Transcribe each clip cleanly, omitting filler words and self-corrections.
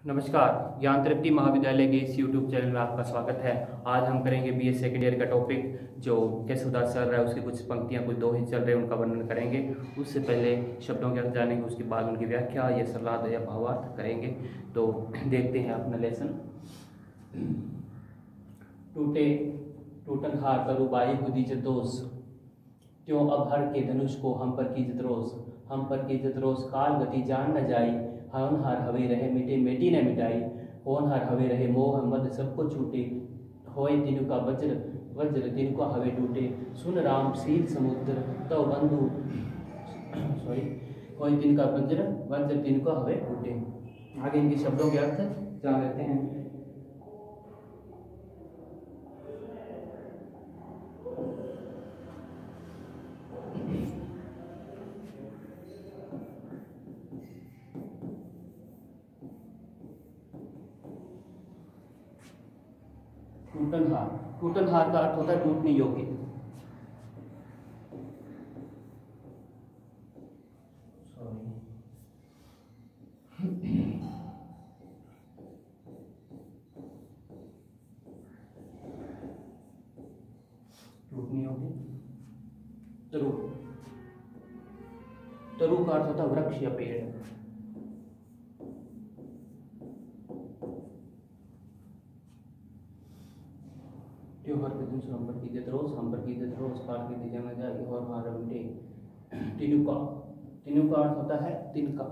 नमस्कार। ज्ञान तृप्ति महाविद्यालय के इस YouTube चैनल में आपका स्वागत है। आज हम करेंगे बीए सेकेंड ईयर का टॉपिक जो केशवदास सर रहा है, उसकी कुछ पंक्तियां, कुछ दोहे चल रहे हैं, उनका वर्णन करेंगे। उससे पहले शब्दों के अर्थ जानेंगे, उसके बाद उनकी व्याख्या या सलाह या भावार्थ करेंगे। तो देखते हैं अपना लेसन। टूटे टूटन हार तरुबाई खुदीज दोष, क्यों अब हर के धनुष को हम पर कीजत रोष। हम पर कीजत रोष काल गति जान न जाई, होनहार हवे रहे मिटे मेटी न मिटाई। होनहार हवे रहे मोह मद सबको छूटे, होए तिनु का वज्र वज्र तिनु का हवे टूटे। सुन राम शील समुद्र तो बंधु होए तिनु का वज्र वज्र तिनु का हवे टूटे। आगे इनके शब्दों के अर्थ जान लेते हैं। टूटनहार, टूटनहार का अर्थ होता है टूटने योग्य। टूटने योग्य। तरु, तरु का अर्थ होता है वृक्ष या पेड़। त्योहार के दिन हम पर कीजिए रोज, हम पर कीजिए रोज, काल की दिशा में जाए और हमारा मिटे। तिनुका, तिनुका अर्थ होता है तिनका।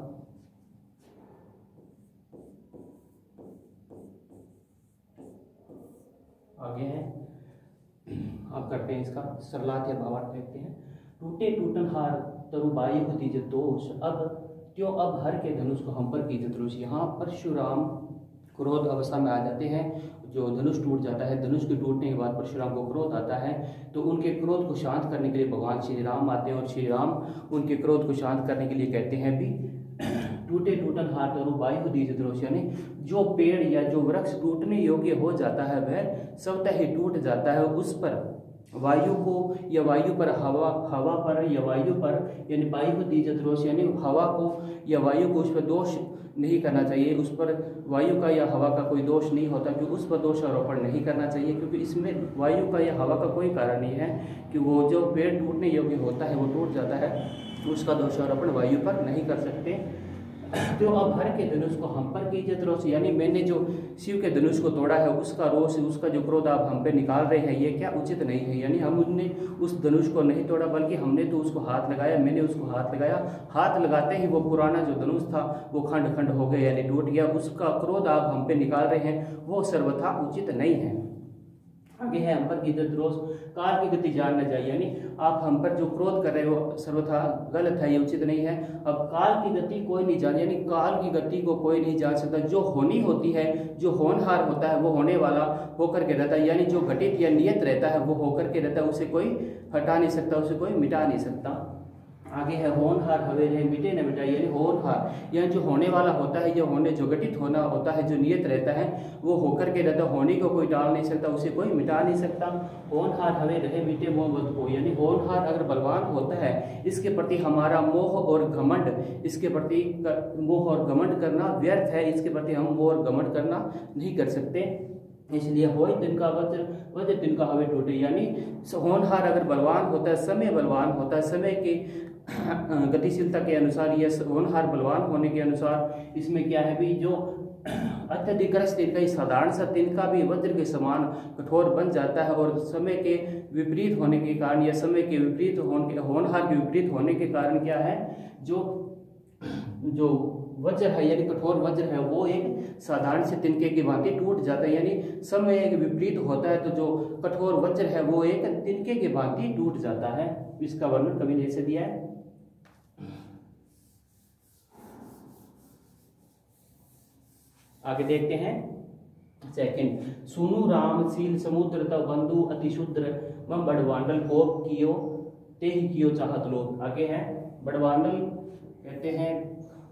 आगे है, आप करते हैं इसका सरलात या भावार्थ देखते हैं। टूटे टूटनहार तरुबाई को दीजिए दोष, अब क्यों अब हर के धनुष को हम पर कीजिए रोष। यहाँ परशुराम क्रोध अवस्था में आ जाते हैं। जो धनुष टूट जाता है, धनुष के टूटने के बाद परशुराम को क्रोध आता है, तो उनके क्रोध को शांत करने के लिए भगवान श्री राम आते हैं और श्री राम उनके क्रोध को शांत करने के लिए कहते हैं भी टूटे टूटन हाथ और वायु दीजित रोष। यानी जो पेड़ या जो वृक्ष टूटने योग्य हो जाता है वह स्वतः ही टूट जाता है। उस पर वायु को या वायु पर हवा पर या वायु पर यानी वायु दीजित रोष, यानी हवा को या वायु को उस पर दोष नहीं करना चाहिए। उस पर वायु का या हवा का कोई दोष नहीं होता, क्योंकि उस पर दोष आरोपण नहीं करना चाहिए, क्योंकि इसमें वायु का या हवा का कोई कारण नहीं है कि वो जो पेड़ टूटने योग्य होता है वो टूट जाता है, उसका दोष आरोपण वायु पर नहीं कर सकते। जो अब हर के धनुष को हम पर कीजिए रोष, यानी मैंने जो शिव के धनुष को तोड़ा है उसका रोष, उसका जो क्रोध आप हम पे निकाल रहे हैं, ये क्या उचित नहीं है। यानी हमने उस धनुष को नहीं तोड़ा, बल्कि हमने तो उसको हाथ लगाया, मैंने उसको हाथ लगाया। हाथ लगाते ही वो पुराना जो धनुष था वो खंड खंड हो गया, यानी टूट गया। उसका क्रोध आप हम पे निकाल रहे हैं, वो सर्वथा उचित नहीं है। आगे है, हम पर कीजिए रोष काल की गति जान न जाए, यानी आप हम पर जो क्रोध कर रहे हो सर्वथा गलत है, ये उचित नहीं है। अब काल की गति कोई नहीं जान, यानी काल की गति को कोई नहीं जान सकता। जो होनी होती है, जो होनहार होता है वो होने वाला होकर के रहता है, यानी जो घटित या नियत रहता है वो होकर के रहता है, उसे कोई हटा नहीं सकता, उसे कोई मिटा नहीं सकता। आगे है, होनहार हवे रहे मिटे न मिटाई, यानी होनहार यानी जो होने वाला होता है, जो घटित होना होता है, जो नियत रहता है वो होकर के रहता है, होने को कोई टाल नहीं सकता, उसे कोई मिटा नहीं सकता। होनहार हवे रहे मिटे मोह मत को, यानी होनहार अगर बलवान होता है, इसके प्रति हमारा मोह और घमंड, इसके प्रति मोह और घमंड करना व्यर्थ है, इसके प्रति हम मोह और घमंड करना नहीं कर सकते। इसलिए होय तिनका वज्र वज्र तिनका हवे टूटे, यानी होनहार अगर बलवान होता है, समय बलवान होता है, समय के गतिशीलता के अनुसार या होनहार बलवान होने के अनुसार इसमें क्या है भी, जो अत्यधिक तिनका ही साधारण सा तिनका भी वज्र के समान कठोर बन जाता है। और समय के विपरीत होने के कारण या समय के विपरीत होनहार के विपरीत होने के कारण क्या है, जो वज्र है यानी कठोर वज्र है वो एक साधारण से तिनके की भांति टूट जाता है। यानी समय एक विपरीत होता है तो जो कठोर वज्र है वो एक तिनके की भांति टूट जाता है। इसका वर्णन कवि ने ऐसे दिया है। आगे देखते हैं सेकंड, सुनु राम शील समुद्र तव बंधु अति शुद्र, मम बड़वांडल कोप कियो ते ही कियो चाहत लोग। आगे है, बड़वांडल कहते हैं,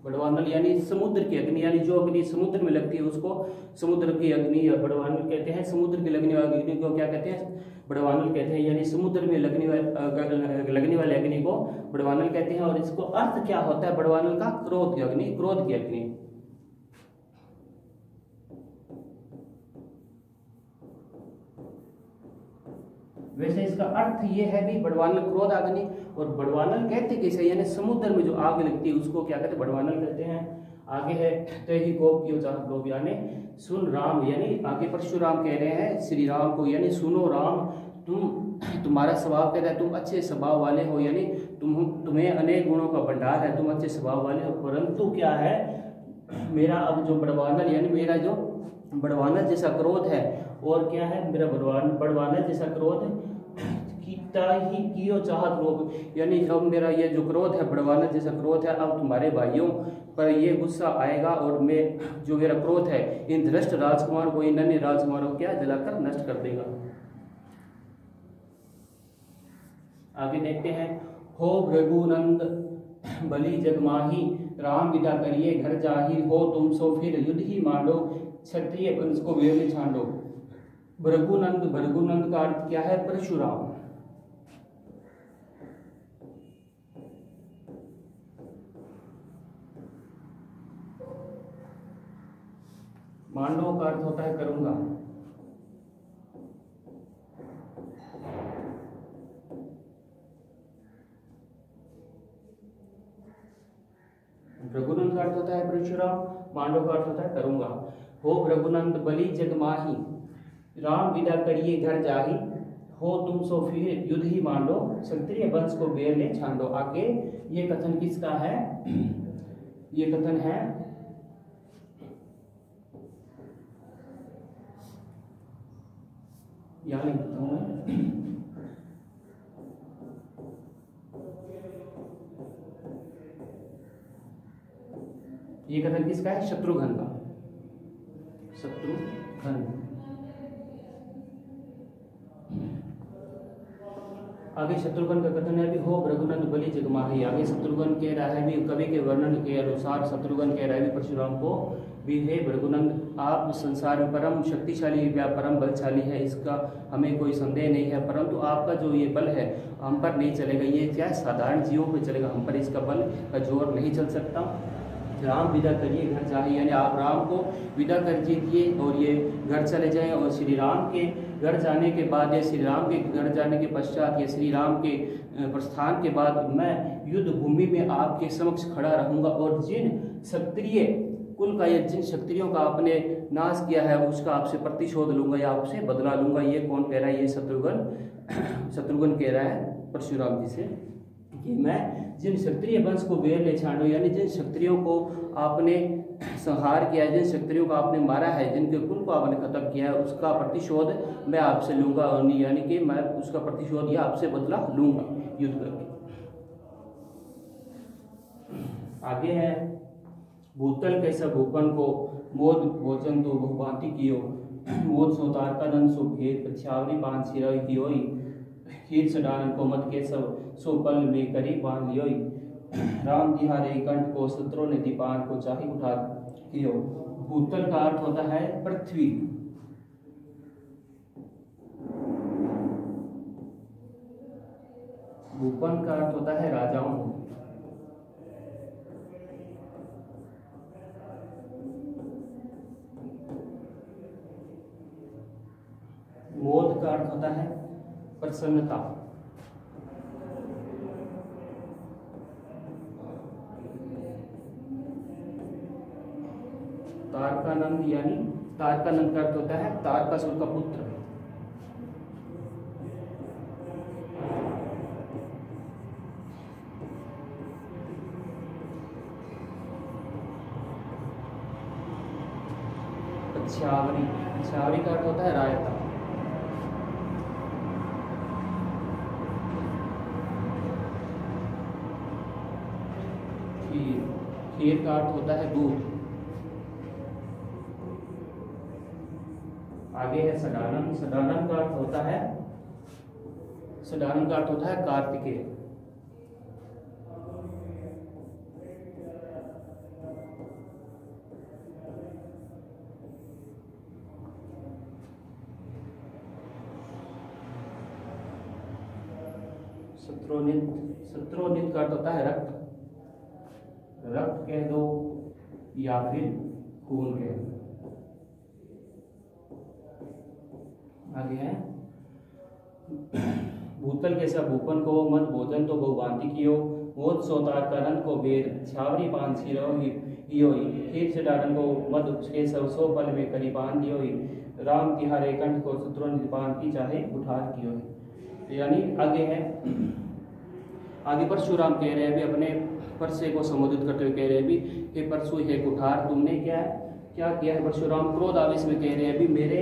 बड़वानल यानी समुद्र की अग्नि, यानी जो अग्नि समुद्र में लगती है उसको समुद्र की अग्नि या बड़वानल कहते हैं। समुद्र की लगने वाली अग्नि को क्या कहते हैं, बड़वानल कहते हैं। यानी समुद्र में लगने वाली अग्नि को बड़वानल कहते हैं। और इसको अर्थ क्या होता है बड़वानल का, क्रोध की अग्नि, क्रोध की अग्नि। वैसे इसका अर्थ ये है भी बड़वानल क्रोध अग्नि, और बड़वानल कहते किसे, यानी समुद्र में जो आग लगती है उसको क्या कहते हैं, बड़वानल कहते हैं। आगे है ते ही कोप कियो चाहत लोग, यानी सुन राम, यानी आगे परशुराम कह रहे हैं श्री राम को, यानी सुनो राम, तुम्हारा स्वभाव कहता है तुम अच्छे स्वभाव वाले हो, यानी तुम्हें अनेक गुणों का भंडार है, तुम अच्छे स्वभाव वाले हो, परंतु क्या है, मेरा अब जो बड़वानल, यानी मेरा जो बड़वानल जैसा क्रोध है, और क्या है, मेरा बड़वानल जैसा क्रोध कीता ही कियो चाहत लोग, यानी अब मेरा ये जो क्रोध है, बड़वानल जैसा क्रोध है, अब तुम्हारे भाइयों पर ये गुस्सा आएगा, और मैं जो मेरा क्रोध है इन धृष्ट राजकुमार को, इन अन्य राजकुमारों को क्या जलाकर नष्ट कर देगा। आगे देखते हैं, हो भृगुनंद बलि जगमाही, राम विदा करिए घर जाही, हो तुम सो फिर युद्ध ही मांडो, क्षत्रिय वंश को वेल छांडो। भृगुनंद, भृगुनंद का अर्थ क्या है, परशुराम। मांडव का अर्थ होता है करूंगा। भृगुनंद का अर्थ होता है परशुराम, मांडव का अर्थ होता है करूंगा। हो भृगुनंद बलि जगमाही, राम विदा करिए घर जाही, हो तुम सो फिर युद्ध ही मांडो, क्षत्रिय वंश को बेर ले छांडो। आगे ये कथन किसका है, ये कथन है यहाँ लिख देता हूं मैं, ये कथन किसका है, शत्रुघ्न का, शत्रुघ्न। आगे शत्रुघ्न का कथन है भी, हो भृगुनंद बलि जगमाही। आगे शत्रुघ्न कह रहा है भी, कवि के वर्णन के अनुसार शत्रुघ्न कह रहा है भी परशुराम को भी, हे भृगुनंद आप संसार में परम शक्तिशाली या परम बलशाली है, इसका हमें कोई संदेह नहीं है, परंतु आपका जो ये बल है हम पर नहीं चलेगा, ये क्या साधारण जीवों पर चलेगा, हम पर इसका बल का जोर नहीं चल सकता। राम विदा करिए घर जाए, यानी आप राम को विदा कर दीजिए और ये घर चले जाएं, और श्री राम के घर जाने के बाद या श्री राम के घर जाने के पश्चात या श्री राम के प्रस्थान के बाद मैं युद्ध भूमि में आपके समक्ष खड़ा रहूंगा, और जिन क्षत्रिय कुल का या जिन क्षत्रियों का आपने नाश किया है उसका आपसे प्रतिशोध लूंगा या आपसे बदला लूंगा। ये कौन कह रहा है, ये शत्रुघ्न कह रहा है परशुराम जी से कि मैं जिन क्षत्रिय वंश को वेर ले छांडो, यानी जिन क्षत्रियों को आपने संहार किया है, जिन क्षत्रियों को आपने मारा है, जिनके कुल को आपने खत्म किया है, उसका प्रतिशोध मैं आपसे लूंगा, यानी कि मैं उसका प्रतिशोध या आपसे बदला लूंगा युद्ध करके। आगे है, भूतल कैसा भूपन को मोद भोजन दो बहुभांति कियो, मोद सोतार का दन सो भेद पछावरी बांध सिरोई कियोई, खीर सडानन को मत के सब सो पल में करी बांध लियोई, राम तिहारे कंठ को शत्रुओं ने दीपान को चाही उठा कियो। भूतल का अर्थ होता है पृथ्वी, भूपन का अर्थ होता है राजाओं, मोद का अर्थ होता है प्रसन्नता, तारकानंद, यानी तारकानंद का अर्थ होता है तारकासुर का पुत्र। छावरी, छावरी का अर्थ होता है रायता। खीर, खीर का अर्थ होता है दूध। आगे है सडानन, सडानन का अर्थ होता है, सडानन का अर्थ होता है कार्तिकेय। शत्रुनित, शत्रुनित का अर्थ होता है रक्त, रक्त कह दो या फिर खून कह दो। आगे है भूतल के सब भूपन को मत भोजन तो बहुभांति कियो, मोद सोतार करन को वेद छावरी पान सिरो हियोई, खीर से डारन को मद के सब सो पल में करी पान दियोई, राम तिहारे कंठ को सूत्रों निपान की चाहे उठार कियोई। यानी आगे है, आगे परशुराम कह रहे हैं भी अपने परसे को संबोधित करते हुए कह रहे हैं भी हे परशु हे कुठार, तुमने क्या किया है। परशुराम क्रोध आवेश में कह रहे हैं भी मेरे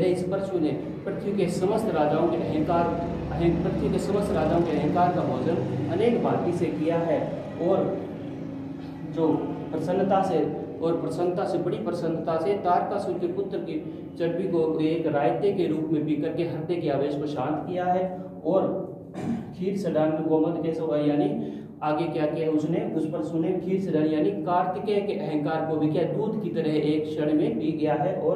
इस परशु ने पृथ्वी के समस्त राजाओं के अहंकार का भोजन अनेक भांति से किया है, और जो प्रसन्नता से बड़ी प्रसन्नता से तारकासुर के पुत्र की चर्बी को एक रायते के रूप में पी करके हृदय के आवेश को शांत किया है, और खीर से डाल गोमद कैसे हुआ, यानी आगे क्या किया उसने, उस पर सुने खीर से डाल यानी कार्तिकेय के अहंकार को भी क्या दूध की तरह एक क्षण में पी गया है, और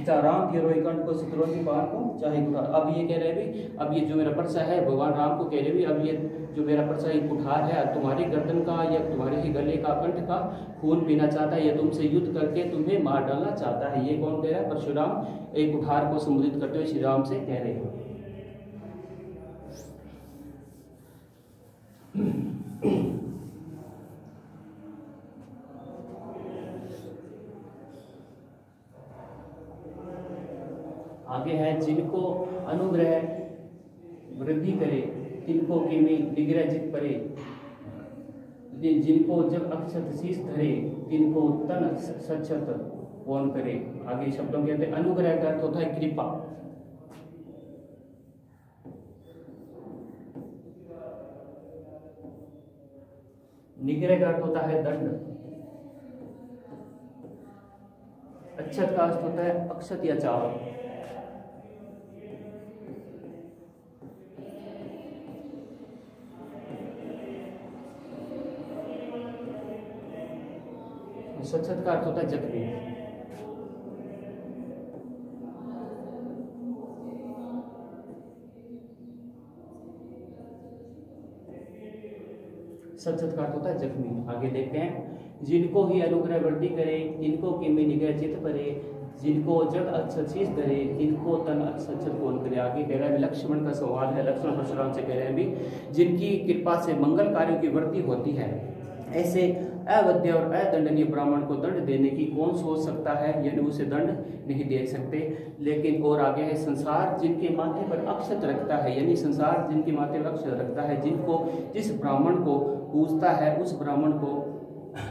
राम के रोहिकंठ को शत्रुओं की पार को चाहे कुठार। अब ये कह रहे भी अब ये जो मेरा परसा है, भगवान राम को कह रहे भी अब ये जो मेरा परसा एक कुठार है, तुम्हारी गर्दन का या तुम्हारे ही गले का कंठ का खून पीना चाहता है, या तुमसे युद्ध करके तुम्हें मार डालना चाहता है। ये कौन कह रहा है? परशुराम एक कुठार को संबोधित करते हुए श्री राम से कह रहे हैं। आगे है, जिनको अनुग्रह वृद्धि करे तिनको किमी निग्रह जित परे, जिनको जब अक्षत शीश धरे तिनको तन सचत कौन करे। आगे शब्दों के अंदर अनुग्रह का अर्थ होता है कृपा, निग्रह का अर्थ होता है दंड, अक्षत का अर्थ होता है अक्षत या चावल, सचत का अर्थ होता है जख्मी। सचत का अर्थ होता है जख्मी। आगे देखते हैं, जिनको ही अनुग्रह वृद्धि करे तिनको किमी निग्रह चित परे, जिनको जग अक्षत शीश धरे तिनको तन अक्षत कौन करे। आगे कह रहा है लक्ष्मण का सवाल है, लक्ष्मण परशुराम से कह रहे हैं भी जिनकी कृपा से मंगल कार्यों की वृद्धि होती है, ऐसे अवध्य और अदंडनीय ब्राह्मण को दंड देने की कौन सोच सकता है, यानी उसे दंड नहीं दे सकते। लेकिन और आगे है, संसार जिनके माथे पर अक्षत रखता है, यानी संसार जिनके माथे पर अक्षत रखता है, जिस ब्राह्मण को पूजता है उस ब्राह्मण को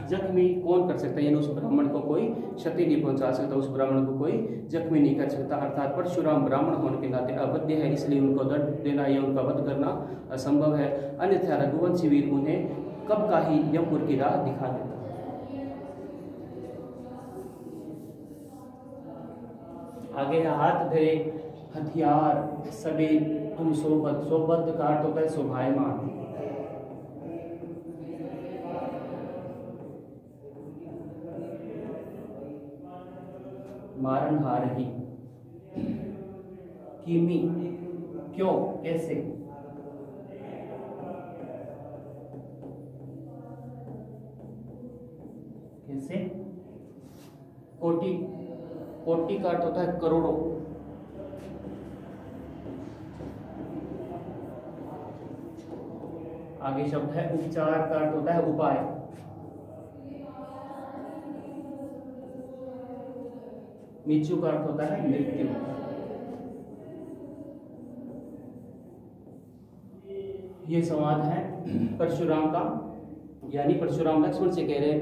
जख्मी कौन कर सकता है, यानी उस ब्राह्मण को कोई क्षति नहीं पहुंचा सकता, उस ब्राह्मण को कोई जख्मी नहीं कर सकता। अर्थात परशुराम ब्राह्मण होने के नाते अवध्य है, इसलिए उनको दंड देना या उनका वध करना असंभव है, अन्यथा रघुवंशी वीर उन्हें कब का ही यमपुर की राह दिखा देता। आगे हाथ धरे हथियार सभी तुम सोबत का अर्थ होता है शोभायमान, मारन हारही, किमी क्यों कैसे, कैसे, कोटि कोटि का अर्थ होता है करोड़ों, आगे शब्द है उपचार का अर्थ होता है उपाय, मृत्यु का अर्थ होता है मृत्यु। ये संवाद है परशुराम का, यानी परशुराम लक्ष्मण से कह रहे हैं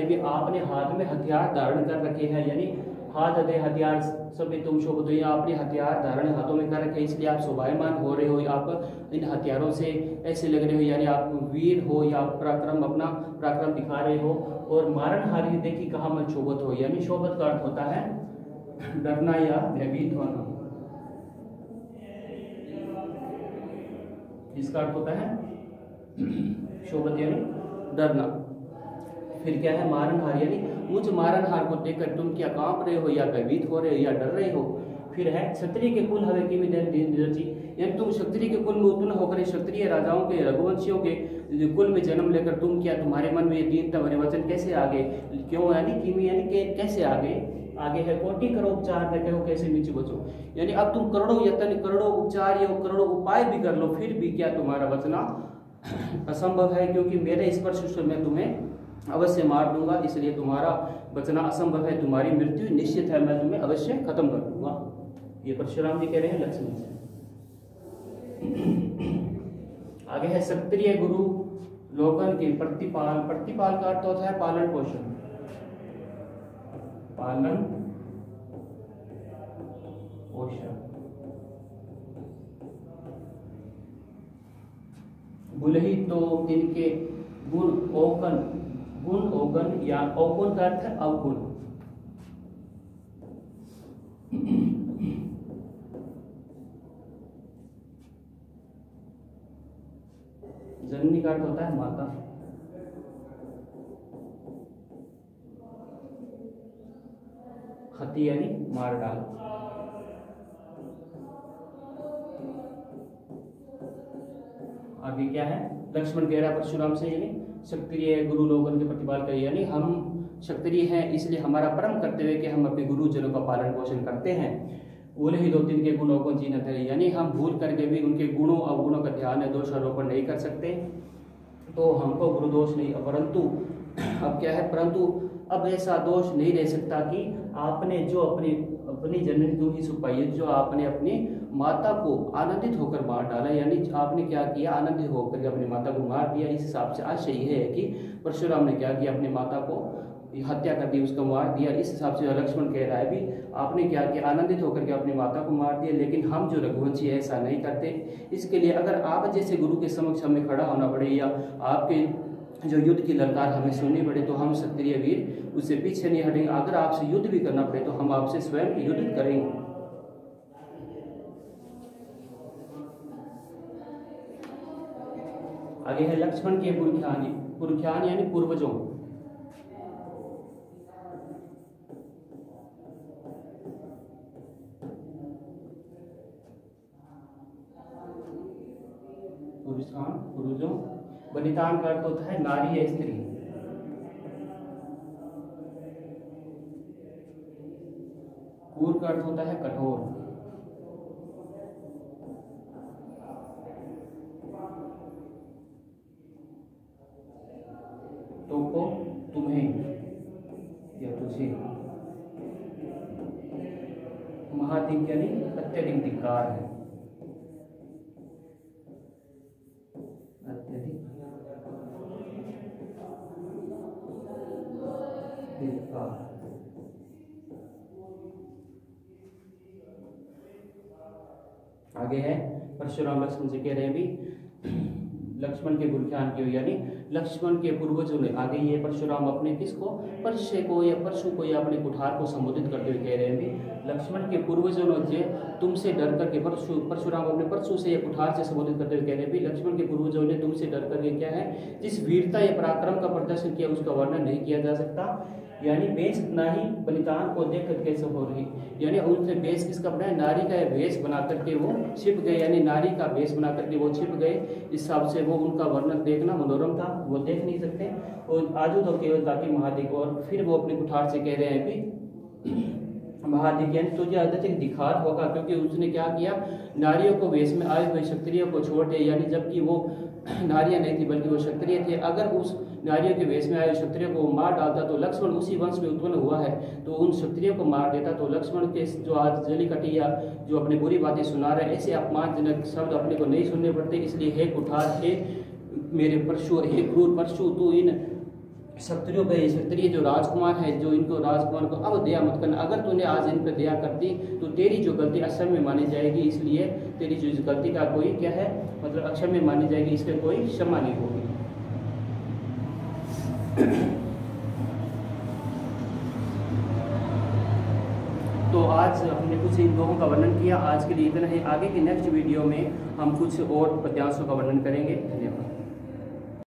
भी आपने हाथ में हथियार धारण कर रखे हैं, यानी हाथ दे हथियार सभी तुम शोभत हो, आपने हथियार धारण हाथों में कर रखे, इसलिए आप शोभायमान हो रहे हो, आप इन हथियारों से ऐसे लग रहे हो, यानी आप वीर हो या आप अपना पराक्रम दिखा रहे हो। और मारन हारी देखी कहा मैं शोभत हो, यानी शोभत का अर्थ होता है डरना या भयभीत होना, इसका अर्थ होता है शोभत यानी डरना। फिर क्या है मारन हार, यानी मुझ मारन हार को देखकर तुम क्या कांप रहे हो या भयभीत हो रहे हो या डर रहे हो। फिर है क्षत्रिय के कुल हवे की रची, यानी तुम क्षत्रिय के कुल में उत्पन्न होकर क्षत्रिय राजाओं के रघुवंशियों के कुल में जन्म लेकर तुम क्या तुम्हारे मन में ये दीनता भरे वचन कैसे आ गए, क्यों यानी किमी यानी के कैसे आ गए। आगे है कोटि करोड़ उपचार न कहो कैसे नीचे बचो, यानी अब तुम करोड़ों यत्न करोड़ों उपचार या करोड़ों उपाय भी कर लो फिर भी क्या तुम्हारा बचना असंभव है, क्योंकि मेरे स्पर्श से मैं तुम्हें अवश्य मार दूंगा, इसलिए तुम्हारा बचना असंभव है, तुम्हारी मृत्यु निश्चित है, मैं तुम्हें अवश्य खत्म कर दूंगा। ये परशुराम जी कह रहे हैं लक्ष्मण से। आगे है क्षत्रिय गुरु लोगन के प्रतिपाल, प्रतिपाल का अर्थ होता है पालन पोषण, पालन पोषण। बुलही तो इनके गुण औगन, गुण औगन या औगुण का अर्थ है अवगुण। जननी का अर्थ होता है माता। हति यानी मार डाल। आगे क्या है, लक्ष्मण कह रहा परशुराम से, यानी क्षत्रिय गुरु लोगन के प्रतिपाल कर, यानी हम क्षत्रिय हैं इसलिए हमारा परम कर्तव्य कि हम अपने गुरुजनों का पालन पोषण करते हैं। बोले ही दो तीन के गुणों को जीना थे, यानी हम भूल करके भी उनके गुणों अवगुणों का ध्यान है दोषारोपण नहीं कर सकते, तो हमको गुरु दोष नहीं, परंतु अब क्या है, परंतु अब ऐसा दोष नहीं रह सकता कि आपने जो अपनी जननी दूही छुपाई है, जो आपने अपनी माता को आनंदित होकर मार डाला, यानी आपने क्या किया, आनंदित होकर अपनी माता को मार दिया। इस हिसाब से आशय यह है कि परशुराम ने क्या किया, अपनी माता को हत्या कर दी, उसको मार दिया। इस हिसाब से लक्ष्मण कह रहा है भी आपने क्या किया, आनंदित होकर के अपनी माता को मार दिया, लेकिन हम जो रघुवंशी ऐसा नहीं करते। इसके लिए अगर आप जैसे गुरु के समक्ष हमें खड़ा होना पड़े या आपके जो युद्ध की ललकार हमें सुननी पड़े तो हम क्षत्रिय वीर उससे पीछे नहीं हटेंगे। अगर आपसे युद्ध भी करना पड़े तो हम आपसे स्वयं युद्ध करेंगे। आगे है लक्ष्मण के पुरख्यान, पुरख्यान यानी पूर्वजों। पूर्वजों, बलिदान का अर्थ होता है नारी या स्त्री। पूर्व का अर्थ होता है कठोर। तो को तुम्हें या तुझे। महाधिक यानी अत्यधिक धिक्कार है, अत्यधिक धिक्कार। आगे है परशुराम लक्ष्मण से कह रहे हैं भी लक्ष्मण के पुरख्यान की, यानी लक्ष्मण के पूर्वजों ने। आगे ये परशुराम अपने किसको, परशे को या परशु को या अपने कुठार को संबोधित करते हुए कह रहे हैं भी लक्ष्मण के पूर्वजों ने तुमसे डर करके, परशुराम अपने परशु से या कुठार से संबोधित करते हुए कह रहे हैं भी लक्ष्मण के पूर्वजों ने तुमसे डर करके क्या है, जिस वीरता या पराक्रम का प्रदर्शन किया उसका वर्णन नहीं किया जा सकता। यानी बेश नाही बलिदान को देख कर कैसे हो रही, यानी उनसे बेश किसका बना है, नारी का वेश बना करके वो छिप गए, यानी नारी का वेश बना करके वो छिप गए। इस हिसाब से वो उनका वर्णन देखना मनोरम था, वो देख नहीं सकते। और आजू तो केवल ताकि महादिक, और फिर वो अपने कुठार से कह रहे हैं भी महादिक यानी तुझे अत्यधिक धिक्कार होगा, क्योंकि उसने क्या किया, नारियों को वेश में आए हुए क्षत्रियों को छोड़ दिया, यानी जबकि वो नारियां नहीं थी बल्कि वो क्षत्रिय थे। अगर उस नारियों के वेश में आए क्षत्रियों को मार डालता तो लक्ष्मण उसी वंश में उत्पन्न हुआ है, तो उन क्षत्रियों को मार देता तो लक्ष्मण के जो आज जली कटिया जो अपनी बुरी बातें सुना रहे, ऐसे अपमानजनक शब्द अपने को नहीं सुनने पड़ते। इसलिए हे कुठार, हे मेरे परशु, हे क्रूर परशु, तू इन क्षत्रियों पे, क्षत्रिय जो राजकुमार है, जो इनको राजकुमार को अब दया मत करना। अगर तूने आज इन पर दया कर दी तो तेरी जो गलती अक्षम्य मानी जाएगी, इसलिए तेरी जो गलती का कोई क्या है मतलब अक्षम्य मानी जाएगी, इसके कोई क्षमा नहीं होगी। तो आज हमने कुछ इन लोगों का वर्णन किया, आज के लिए इतना ही। आगे के नेक्स्ट वीडियो में हम कुछ और पद्यांशों का वर्णन करेंगे। धन्यवाद।